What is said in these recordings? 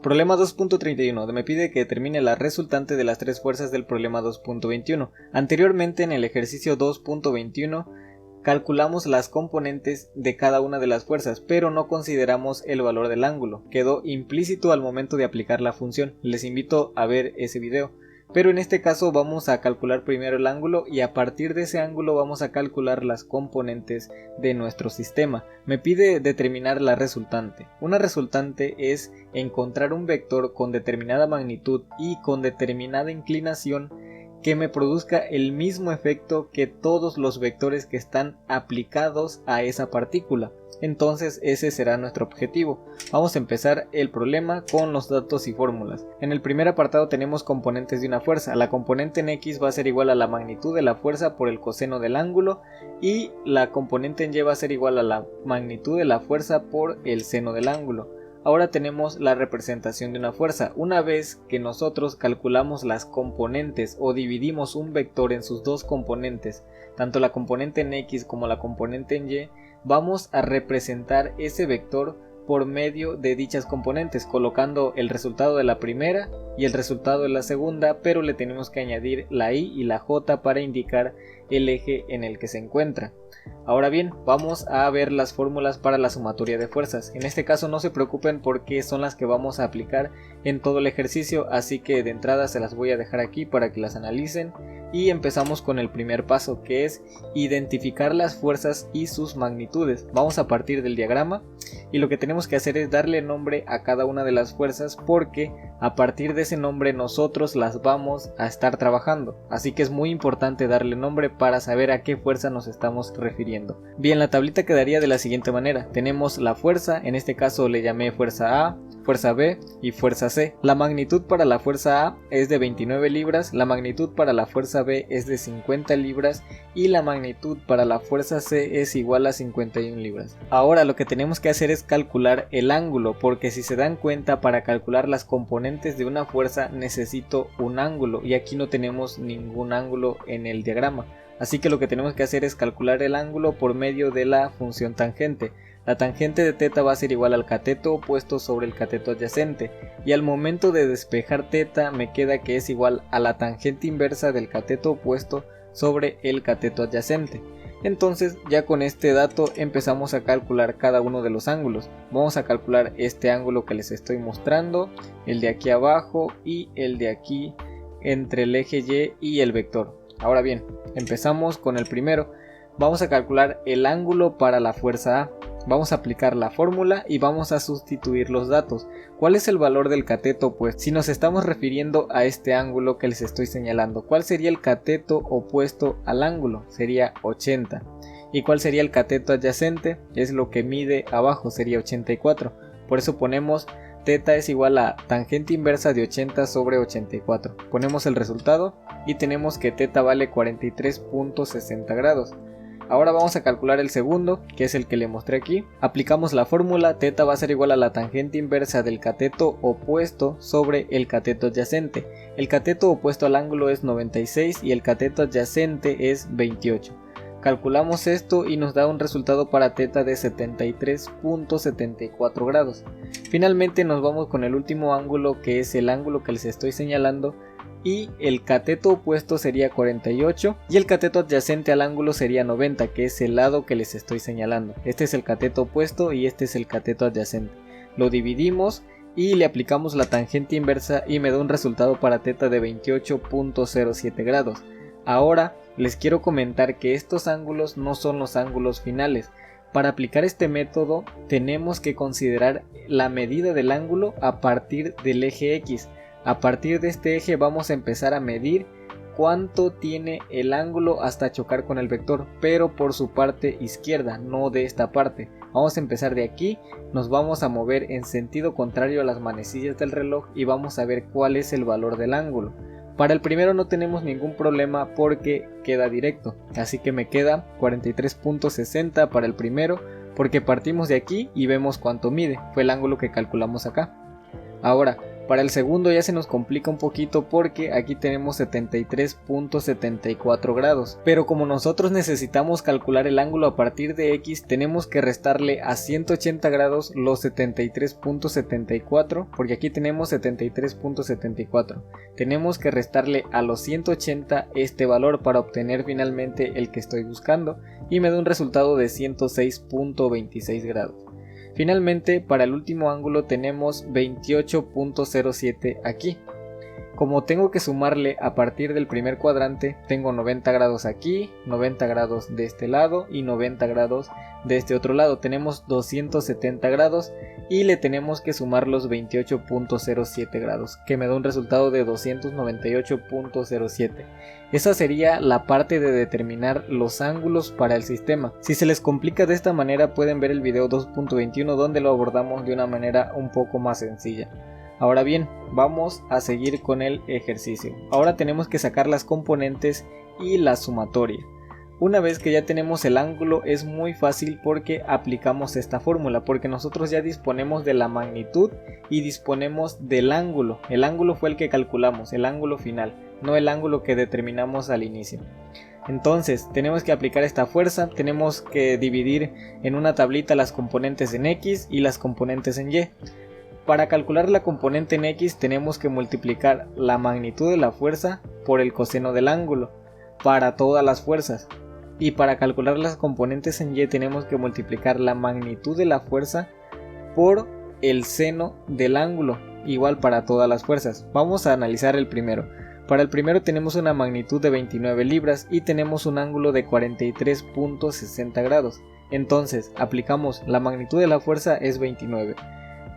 Problema 2.31, me pide que determine la resultante de las tres fuerzas del problema 2.21. Anteriormente en el ejercicio 2.21 calculamos las componentes de cada una de las fuerzas, pero no consideramos el valor del ángulo. Quedó implícito al momento de aplicar la función. Les invito a ver ese video. Pero en este caso vamos a calcular primero el ángulo y a partir de ese ángulo vamos a calcular las componentes de nuestro sistema. Me pide determinar la resultante. Una resultante es encontrar un vector con determinada magnitud y con determinada inclinación que me produzca el mismo efecto que todos los vectores que están aplicados a esa partícula. Entonces ese será nuestro objetivo. Vamos a empezar el problema con los datos y fórmulas. En el primer apartado tenemos componentes de una fuerza. La componente en X va a ser igual a la magnitud de la fuerza por el coseno del ángulo y la componente en Y va a ser igual a la magnitud de la fuerza por el seno del ángulo. Ahora tenemos la representación de una fuerza. Una vez que nosotros calculamos las componentes o dividimos un vector en sus dos componentes, tanto la componente en X como la componente en Y, vamos a representar ese vector por medio de dichas componentes, colocando el resultado de la primera y el resultado de la segunda, pero le tenemos que añadir la Y y la J para indicar el eje en el que se encuentra. Ahora bien, vamos a ver las fórmulas para la sumatoria de fuerzas. En este caso no se preocupen porque son las que vamos a aplicar en todo el ejercicio, así que de entrada se las voy a dejar aquí para que las analicen. Y empezamos con el primer paso, que es identificar las fuerzas y sus magnitudes. Vamos a partir del diagrama y lo que tenemos que hacer es darle nombre a cada una de las fuerzas, porque a partir de ese nombre nosotros las vamos a estar trabajando. Así que es muy importante darle nombre para saber a qué fuerza nos estamos refiriendo. Bien, la tablita quedaría de la siguiente manera. Tenemos la fuerza, en este caso le llamé fuerza A, fuerza B y fuerza C. La magnitud para la fuerza A es de 29 libras, la magnitud para la fuerza B es de 50 libras y la magnitud para la fuerza C es igual a 51 libras. Ahora lo que tenemos que hacer es calcular el ángulo, porque si se dan cuenta, para calcular las componentes de una fuerza necesito un ángulo y aquí no tenemos ningún ángulo en el diagrama. Así que lo que tenemos que hacer es calcular el ángulo por medio de la función tangente. La tangente de θ va a ser igual al cateto opuesto sobre el cateto adyacente, y al momento de despejar θ me queda que es igual a la tangente inversa del cateto opuesto sobre el cateto adyacente. Entonces ya con este dato empezamos a calcular cada uno de los ángulos. Vamos a calcular este ángulo que les estoy mostrando, el de aquí abajo y el de aquí entre el eje Y y el vector. Ahora bien, empezamos con el primero. Vamos a calcular el ángulo para la fuerza A. Vamos a aplicar la fórmula y vamos a sustituir los datos. ¿Cuál es el valor del cateto opuesto? Si nos estamos refiriendo a este ángulo que les estoy señalando, ¿cuál sería el cateto opuesto al ángulo? Sería 80. ¿Y cuál sería el cateto adyacente? Es lo que mide abajo, sería 84. Por eso ponemos θ es igual a tangente inversa de 80 sobre 84. Ponemos el resultado y tenemos que θ vale 43.60 grados. Ahora vamos a calcular el segundo, que es el que le mostré aquí. Aplicamos la fórmula, θ va a ser igual a la tangente inversa del cateto opuesto sobre el cateto adyacente. El cateto opuesto al ángulo es 96 y el cateto adyacente es 28. Calculamos esto y nos da un resultado para θ de 73.74 grados. Finalmente nos vamos con el último ángulo, que es el ángulo que les estoy señalando, y el cateto opuesto sería 48 y el cateto adyacente al ángulo sería 90, que es el lado que les estoy señalando. Este es el cateto opuesto y este es el cateto adyacente. Lo dividimos y le aplicamos la tangente inversa y me da un resultado para θ de 28.07 grados. Ahora les quiero comentar que estos ángulos no son los ángulos finales. Para aplicar este método tenemos que considerar la medida del ángulo a partir del eje X. A partir de este eje vamos a empezar a medir cuánto tiene el ángulo hasta chocar con el vector, pero por su parte izquierda, no de esta parte. Vamos a empezar de aquí, nos vamos a mover en sentido contrario a las manecillas del reloj y vamos a ver cuál es el valor del ángulo. Para el primero no tenemos ningún problema porque queda directo, así que me queda 43.60 para el primero, porque partimos de aquí y vemos cuánto mide, fue el ángulo que calculamos acá. Ahora, Para el segundo ya se nos complica un poquito porque aquí tenemos 73.74 grados, pero como nosotros necesitamos calcular el ángulo a partir de X, tenemos que restarle a 180 grados los 73.74, porque aquí tenemos 73.74, tenemos que restarle a los 180 este valor para obtener finalmente el que estoy buscando, y me da un resultado de 106.26 grados. Finalmente, para el último ángulo tenemos 28.07 aquí. Como tengo que sumarle a partir del primer cuadrante, tengo 90 grados aquí, 90 grados de este lado y 90 grados de este otro lado. Tenemos 270 grados y le tenemos que sumar los 28.07 grados, que me da un resultado de 298.07. Esa sería la parte de determinar los ángulos para el sistema. Si se les complica de esta manera, pueden ver el video 2.21 donde lo abordamos de una manera un poco más sencilla. Ahora bien, vamos a seguir con el ejercicio. Ahora tenemos que sacar las componentes y la sumatoria. Una vez que ya tenemos el ángulo es muy fácil porque aplicamos esta fórmula, porque nosotros ya disponemos de la magnitud y disponemos del ángulo. El ángulo fue el que calculamos, el ángulo final, no el ángulo que determinamos al inicio. Entonces tenemos que aplicar esta fuerza, tenemos que dividir en una tablita las componentes en X y las componentes en Y. Para calcular la componente en X tenemos que multiplicar la magnitud de la fuerza por el coseno del ángulo para todas las fuerzas. Y para calcular las componentes en Y tenemos que multiplicar la magnitud de la fuerza por el seno del ángulo, igual para todas las fuerzas. Vamos a analizar el primero. Para el primero tenemos una magnitud de 29 libras y tenemos un ángulo de 43.60 grados. Entonces aplicamos la magnitud de la fuerza es 29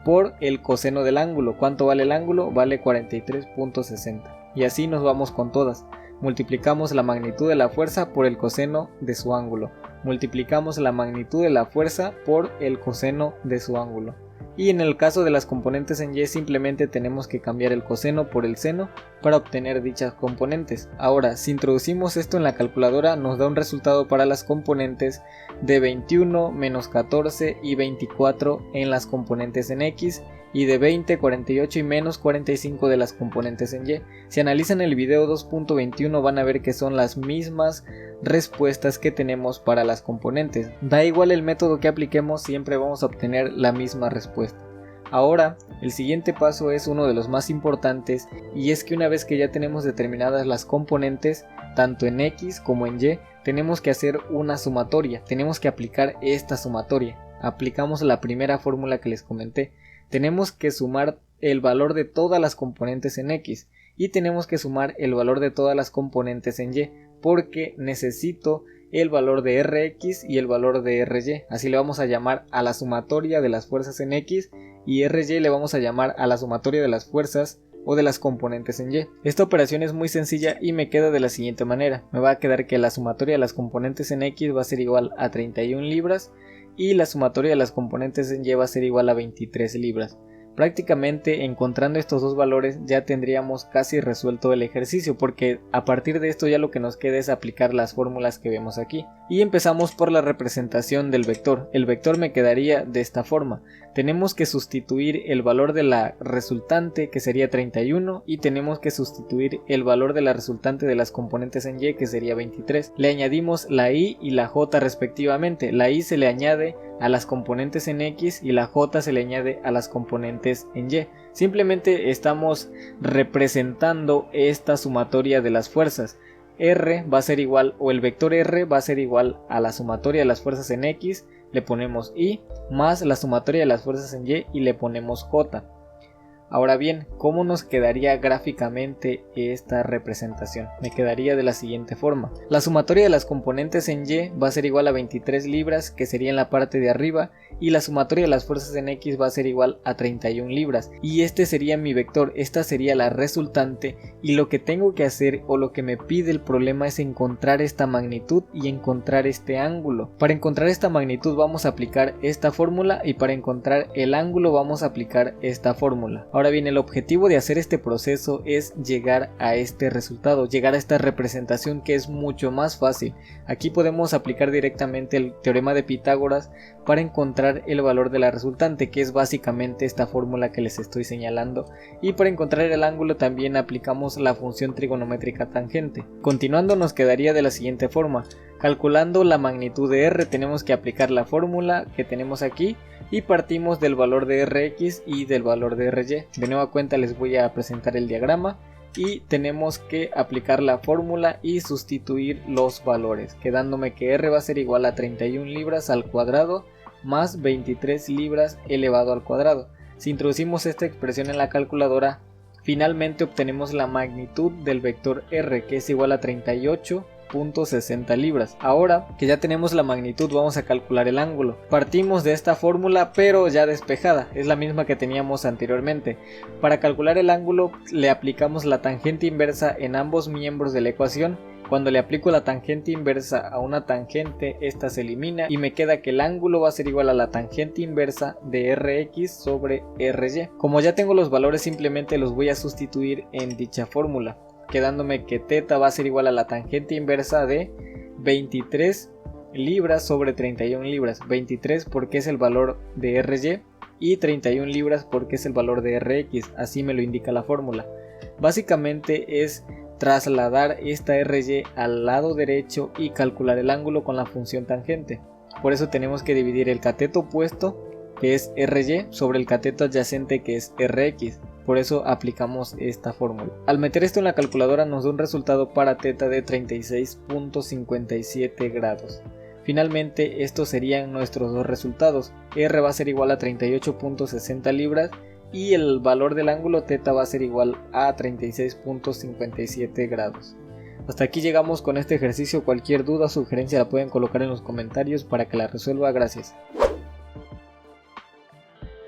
por el coseno del ángulo. ¿Cuánto vale el ángulo? Vale 43.60. Y así nos vamos con todas. Multiplicamos la magnitud de la fuerza por el coseno de su ángulo. Multiplicamos la magnitud de la fuerza por el coseno de su ángulo. Y en el caso de las componentes en Y simplemente tenemos que cambiar el coseno por el seno para obtener dichas componentes. Ahora, si introducimos esto en la calculadora nos da un resultado para las componentes de 21, menos 14 y 24 en las componentes en X y de 20, 48 y menos 45 de las componentes en Y. Si analizan el video 2.21 van a ver que son las mismas respuestas que tenemos para las componentes. Da igual el método que apliquemos, siempre vamos a obtener la misma respuesta. Ahora, el siguiente paso es uno de los más importantes y es que una vez que ya tenemos determinadas las componentes, tanto en X como en Y, tenemos que hacer una sumatoria, tenemos que aplicar esta sumatoria. Aplicamos la primera fórmula que les comenté. Tenemos que sumar el valor de todas las componentes en X y tenemos que sumar el valor de todas las componentes en Y, porque necesito el valor de Rx y el valor de Ry. Así le vamos a llamar a la sumatoria de las fuerzas en X y Ry le vamos a llamar a la sumatoria de las fuerzas o de las componentes en Y. Esta operación es muy sencilla y me queda de la siguiente manera. Me va a quedar que la sumatoria de las componentes en X va a ser igual a 31 libras y la sumatoria de las componentes en Y va a ser igual a 23 libras. Prácticamente encontrando estos dos valores ya tendríamos casi resuelto el ejercicio, porque a partir de esto ya lo que nos queda es aplicar las fórmulas que vemos aquí. Y empezamos por la representación del vector. El vector me quedaría de esta forma. Tenemos que sustituir el valor de la resultante, que sería 31, y tenemos que sustituir el valor de la resultante de las componentes en Y, que sería 23. Le añadimos la y la j respectivamente. La y se le añade a las componentes en X y la j se le añade a las componentes en Y. Simplemente estamos representando esta sumatoria de las fuerzas. R va a ser igual, o el vector R va a ser igual a la sumatoria de las fuerzas en X, le ponemos Y, más la sumatoria de las fuerzas en Y y le ponemos J. Ahora bien, ¿cómo nos quedaría gráficamente esta representación? Me quedaría de la siguiente forma. La sumatoria de las componentes en Y va a ser igual a 23 libras, que sería en la parte de arriba, y la sumatoria de las fuerzas en X va a ser igual a 31 libras. Y este sería mi vector, esta sería la resultante, y lo que tengo que hacer o lo que me pide el problema es encontrar esta magnitud y encontrar este ángulo. Para encontrar esta magnitud vamos a aplicar esta fórmula y para encontrar el ángulo vamos a aplicar esta fórmula. Ahora bien, el objetivo de hacer este proceso es llegar a este resultado, llegar a esta representación que es mucho más fácil. Aquí podemos aplicar directamente el teorema de Pitágoras para encontrar el valor de la resultante, que es básicamente esta fórmula que les estoy señalando, y para encontrar el ángulo también aplicamos la función trigonométrica tangente. Continuando, nos quedaría de la siguiente forma: calculando la magnitud de r tenemos que aplicar la fórmula que tenemos aquí y partimos del valor de Rx y del valor de Ry. De nueva cuenta les voy a presentar el diagrama y tenemos que aplicar la fórmula y sustituir los valores, quedándome que r va a ser igual a 31 libras al cuadrado más 23 libras elevado al cuadrado. Si introducimos esta expresión en la calculadora, finalmente obtenemos la magnitud del vector r, que es igual a 38.60 libras. Ahora que ya tenemos la magnitud, vamos a calcular el ángulo. Partimos de esta fórmula pero ya despejada, es la misma que teníamos anteriormente. Para calcular el ángulo le aplicamos la tangente inversa en ambos miembros de la ecuación. Cuando le aplico la tangente inversa a una tangente, esta se elimina y me queda que el ángulo va a ser igual a la tangente inversa de Rx sobre Ry. Como ya tengo los valores, simplemente los voy a sustituir en dicha fórmula, quedándome que θ va a ser igual a la tangente inversa de 23 libras sobre 31 libras. 23 porque es el valor de Ry y 31 libras porque es el valor de Rx, así me lo indica la fórmula. Básicamente es trasladar esta Ry al lado derecho y calcular el ángulo con la función tangente. Por eso tenemos que dividir el cateto opuesto, que es Ry, sobre el cateto adyacente, que es Rx. Por eso aplicamos esta fórmula. Al meter esto en la calculadora nos da un resultado para θ de 36.57 grados. Finalmente estos serían nuestros dos resultados. R va a ser igual a 38.60 libras y el valor del ángulo θ va a ser igual a 36.57 grados. Hasta aquí llegamos con este ejercicio. Cualquier duda o sugerencia la pueden colocar en los comentarios para que la resuelva. Gracias.